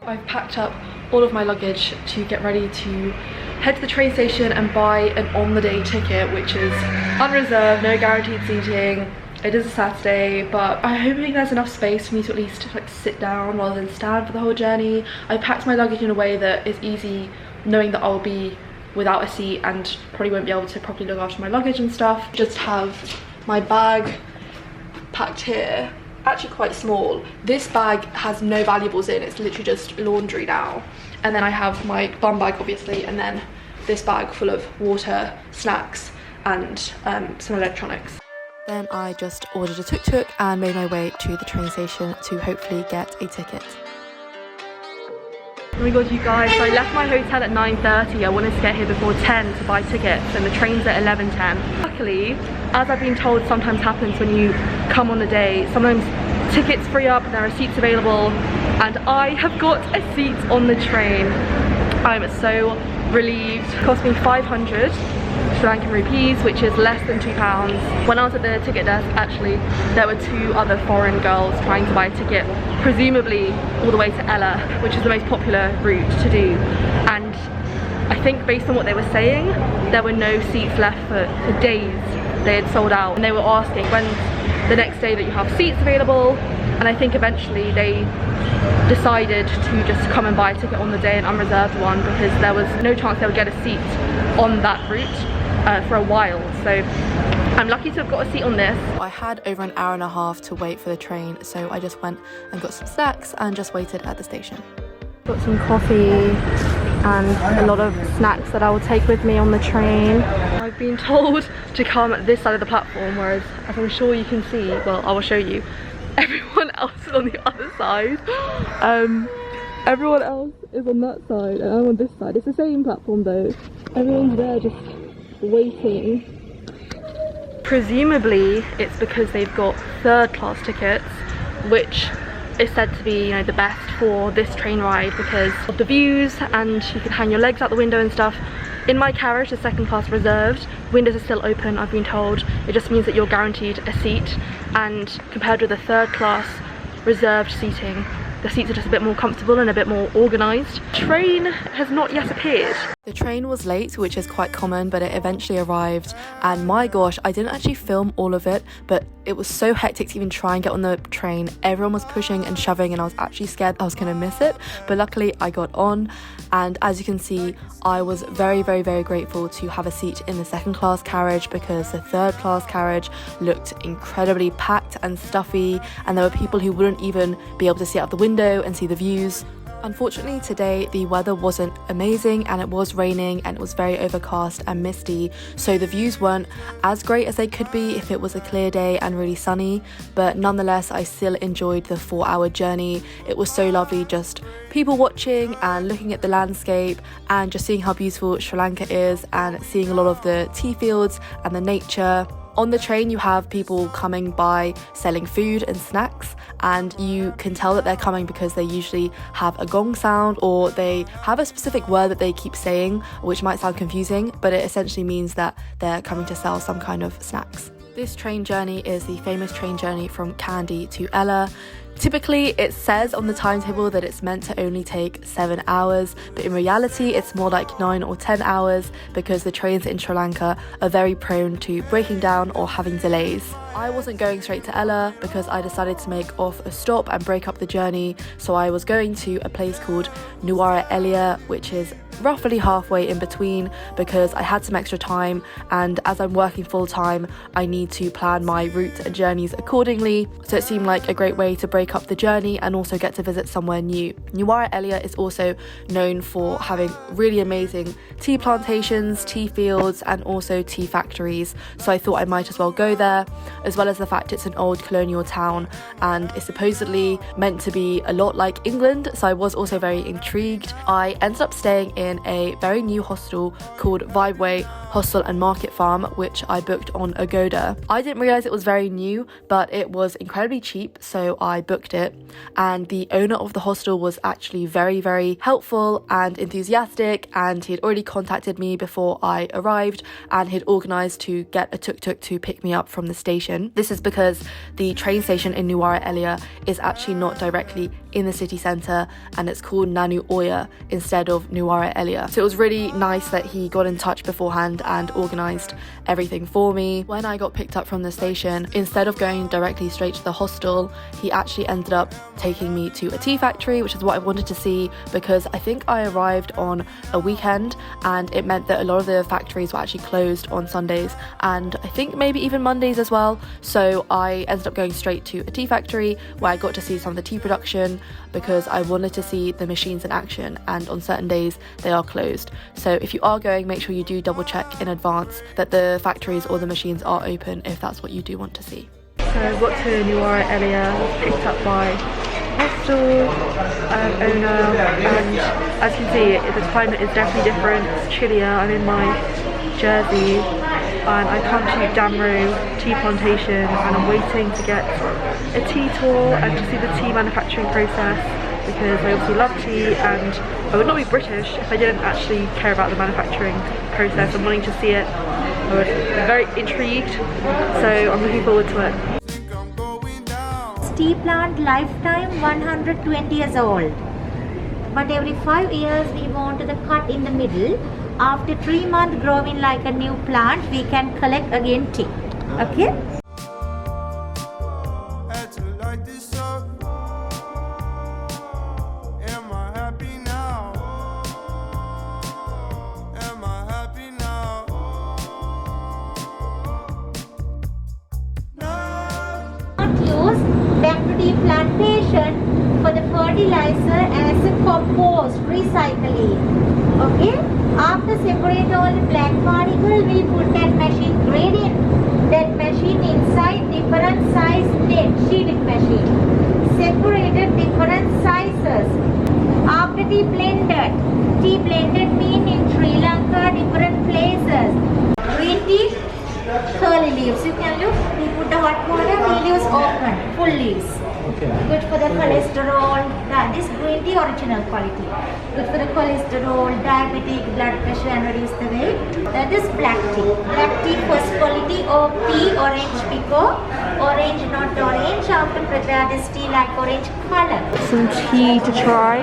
I've packed up all of my luggage to get ready to head to the train station and buy an on-the-day ticket, which is unreserved, no guaranteed seating. It is a Saturday, but I'm hoping there's enough space for me to at least like sit down rather than stand for the whole journey. I packed my luggage in a way that is easy, knowing that I'll be without a seat and probably won't be able to properly look after my luggage and stuff. Just have my bag packed here, actually quite small. This bag has no valuables in, it's literally just laundry now. And then I have my bum bag obviously, and then this bag full of water, snacks and some electronics. Then I just ordered a tuk-tuk and made my way to the train station to hopefully get a ticket. Oh my god, you guys, so I left my hotel at 9:30. I wanted to get here before 10 to buy tickets, and the train's at 11:10. Luckily, as I've been told sometimes happens when you come on the day, sometimes tickets free up and there are seats available, and I have got a seat on the train. I'm so relieved. It cost me 500 Sri Lankan rupees, which is less than £2. When I was at the ticket desk, actually, there were 2 other foreign girls trying to buy a ticket, presumably all the way to Ella, which is the most popular route to do. And I think based on what they were saying, there were no seats left for days. They had sold out, and they were asking when's the next day that you have seats available. And I think eventually they decided to just come and buy a ticket on the day, an unreserved one, because there was no chance they would get a seat on that route for a while. So I'm lucky to have got a seat on this. I had over an hour and a half to wait for the train, so I just went and got some snacks and just waited at the station. Got some coffee and a lot of snacks that I will take with me on the train. I've been told to come at this side of the platform, whereas as I'm sure you can see, well, I will show you, everyone else is on the other side. Everyone else is on that side and I'm on this side. It's the same platform though. Everyone's there just waiting. Presumably it's because they've got third class tickets, which is said to be, you know, the best for this train ride because of the views, and you can hang your legs out the window and stuff. In my carriage, the second class reserved, windows are still open, I've been told. It just means that you're guaranteed a seat, and compared with the third class reserved seating, the seats are just a bit more comfortable and a bit more organised. Train has not yet appeared. The train was late, which is quite common, but it eventually arrived, and my gosh, I didn't actually film all of it, but it was so hectic to even try and get on the train. Everyone was pushing and shoving and I was actually scared I was going to miss it, but luckily I got on, and as you can see, I was very grateful to have a seat in the second class carriage because the third class carriage looked incredibly packed and stuffy, and there were people who wouldn't even be able to see out the window and see the views. Unfortunately today the weather wasn't amazing and it was raining and it was very overcast and misty, so the views weren't as great as they could be if it was a clear day and really sunny, but nonetheless I still enjoyed the 4-hour journey. It was so lovely just people watching and looking at the landscape and just seeing how beautiful Sri Lanka is and seeing a lot of the tea fields and the nature. On the train you have people coming by selling food and snacks, and you can tell that they're coming because they usually have a gong sound or they have a specific word that they keep saying, which might sound confusing, but it essentially means that they're coming to sell some kind of snacks. This train journey is the famous train journey from Kandy to Ella. Typically it says on the timetable that it's meant to only take 7 hours, but in reality it's more like 9 or 10 hours because the trains in Sri Lanka are very prone to breaking down or having delays. I wasn't going straight to Ella because I decided to make off a stop and break up the journey, so I was going to a place called NUWARA ELIYA, which is roughly halfway in between because I had some extra time, and as I'm working full time I need to plan my route and journeys accordingly, so it seemed like a great way to break up the journey and also get to visit somewhere new. NUWARA ELIYA is also known for having really amazing tea plantations, tea fields and also tea factories, so I thought I might as well go there, as well as the fact it's an old colonial town and it's supposedly meant to be a lot like England, so I was also very intrigued. I ended up staying in a very new hostel called Vibeway Hostel and Market Farm, which I booked on Agoda. I didn't realise it was very new, but it was incredibly cheap, so I booked it, and the owner of the hostel was actually very helpful and enthusiastic, and he had already contacted me before I arrived and he'd organised to get a tuk-tuk to pick me up from the station. This is because the train station in NUWARA ELIYA is actually not directly in the city centre, and it's called NUWARA instead of NUWARA ELIYA. So it was really nice that he got in touch beforehand and organised everything for me. When I got picked up from the station, instead of going directly straight to the hostel, he actually ended up taking me to a tea factory, which is what I wanted to see because I think I arrived on a weekend and it meant that a lot of the factories were actually closed on Sundays and I think maybe even Mondays as well. So I ended up going straight to a tea factory where I got to see some of the tea production because I wanted to see the machines in action, and on certain days they are closed. So if you are going, make sure you do double check in advance that the factories or the machines are open if that's what you do want to see. So I got to NUWARA ELIYA, picked up by hostel owner, and as you can see the climate is definitely different, it's chillier. I'm in my jersey and I come to Damru tea plantation and I'm waiting to get a tea tour and to see the tea manufacturing process because I obviously love tea and I would not be British if I didn't actually care about the manufacturing process and wanting to see it. I would be very intrigued, so I'm looking forward to it. Tea plant lifetime 120 years old, but every 5 years we want the cut in the middle. After 3 months growing like a new plant, we can collect again tea. Okay? Use bamboo tea plantation for the fertilizer as a compost, recycling. Okay? After separate all the black particle, we put that machine gradient. That machine inside different size net sheeting machine. Separated different sizes. After tea blended mean in Sri Lanka different places. Green tea, curly leaves. You can look, we put the hot water, tea leaves open, full leaves. Okay. Good for the cholesterol. This green tea original quality. Good for the cholesterol, diabetic, blood pressure and reduce the weight. This black tea. Black tea first quality of tea, orange pico. Orange not orange. After prepare this tea like orange color. Some tea to try.